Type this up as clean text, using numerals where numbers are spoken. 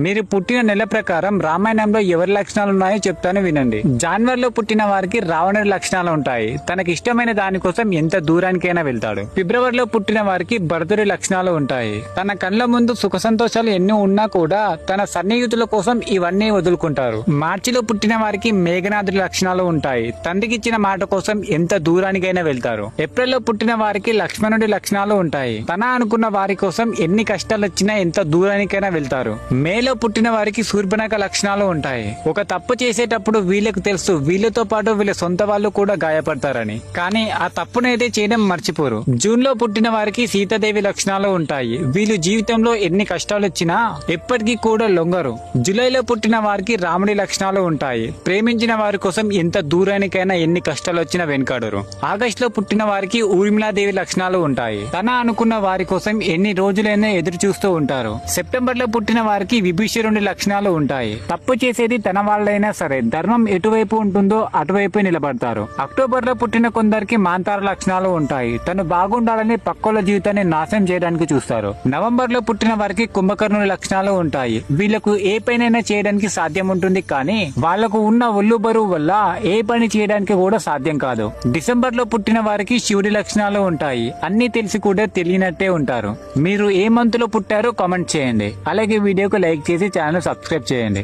మీరు పుట్టిన నెల ప్రకారం రామాయణంలో ఎవరి లక్షణాలు ఉన్నాయో చెప్తాను వినండి. జనవరిలో పుట్టిన వారికి రావణుడి లక్షణాలు ఉంటాయి. తనకి ఇష్టమైన దానికోసం ఎంత దూరానికైనా వెళ్తాడు. ఫిబ్రవరిలో పుట్టిన వారికి భరతుడి లక్షణాలు ఉంటాయి. తన కళ్ళ ముందు సుఖ సంతోషాలు ఎన్ని ఉన్నా కూడా తన సన్నిహితుల కోసం ఇవన్నీ వదులుకుంటారు. మార్చిలో పుట్టిన వారికి మేఘనాథుడి లక్షణాలు ఉంటాయి. తండ్రికి ఇచ్చిన మాట కోసం ఎంత దూరానికైనా వెళ్తారు. ఏప్రిల్లో పుట్టిన వారికి లక్ష్మణుడి లక్షణాలు ఉంటాయి. తన అనుకున్న వారి కోసం ఎన్ని కష్టాలు వచ్చినా ఎంత దూరానికైనా వెళ్తారు. మేలో పుట్టిన వారికి శూర్పణఖ లక్షణాలు ఉంటాయి. ఒక తప్పు చేసేటప్పుడు వీళ్ళకు తెలుసు వీళ్ళతో పాటు వీళ్ళ సొంత వాళ్ళు కూడా గాయపడతారని, కానీ ఆ తప్పునైతే చేయడం మర్చిపోరు. జూన్ లో పుట్టిన వారికి సీతాదేవి లక్షణాలు ఉంటాయి. వీళ్ళు జీవితంలో ఎన్ని కష్టాలు వచ్చినా ఎప్పటికీ కూడా లొంగరు. జూలైలో పుట్టిన వారికి రాముడి లక్షణాలు ఉంటాయి. ప్రేమించిన వారి కోసం ఎంత దూరానికైనా ఎన్ని కష్టాలు వచ్చినా వెనుకాడరు. ఆగస్టు లో పుట్టిన వారికి ఊర్మిళాదేవి లక్షణాలు ఉంటాయి. తన అనుకున్న వారి కోసం ఎన్ని రోజులైనా ఎదురు చూస్తూ ఉంటారు. సెప్టెంబర్ లో పుట్టిన వారికి విభీషణుడి లక్షణాలు ఉంటాయి. తప్పు చేసేది తన వాళ్ళైనా సరే ధర్మం ఎటువైపు ఉంటుందో అటువైపు నిలబడతారు. అక్టోబర్ లో పుట్టిన కొందరికి మాంతార లక్షణాలు ఉంటాయి. తను బాగుండాలని పక్కోళ్ళ జీవితాన్ని నాశనం చేయడానికి చూస్తారు. నవంబర్ లో పుట్టిన వారికి కుంభకర్ణుడి లక్షణాలు ఉంటాయి. వీళ్లకు ఏ పనైనా చేయడానికి సాధ్యం ఉంటుంది, కానీ వాళ్లకు ఉన్న ఒళ్ళు బరువు వల్ల ఏ పని చేయడానికి కూడా సాధ్యం కాదు. డిసెంబర్ లో పుట్టిన వారికి శివుడి లక్షణాలు ఉంటాయి. అన్ని తెలిసి కూడా తెలియనట్టే ఉంటారు. మీరు ఏ మంత్ లో పుట్టారో కామెంట్ చేయండి. అలాగే వీడియోకు లైక్ చేసి ఛానల్ సబ్స్క్రైబ్ చేయండి.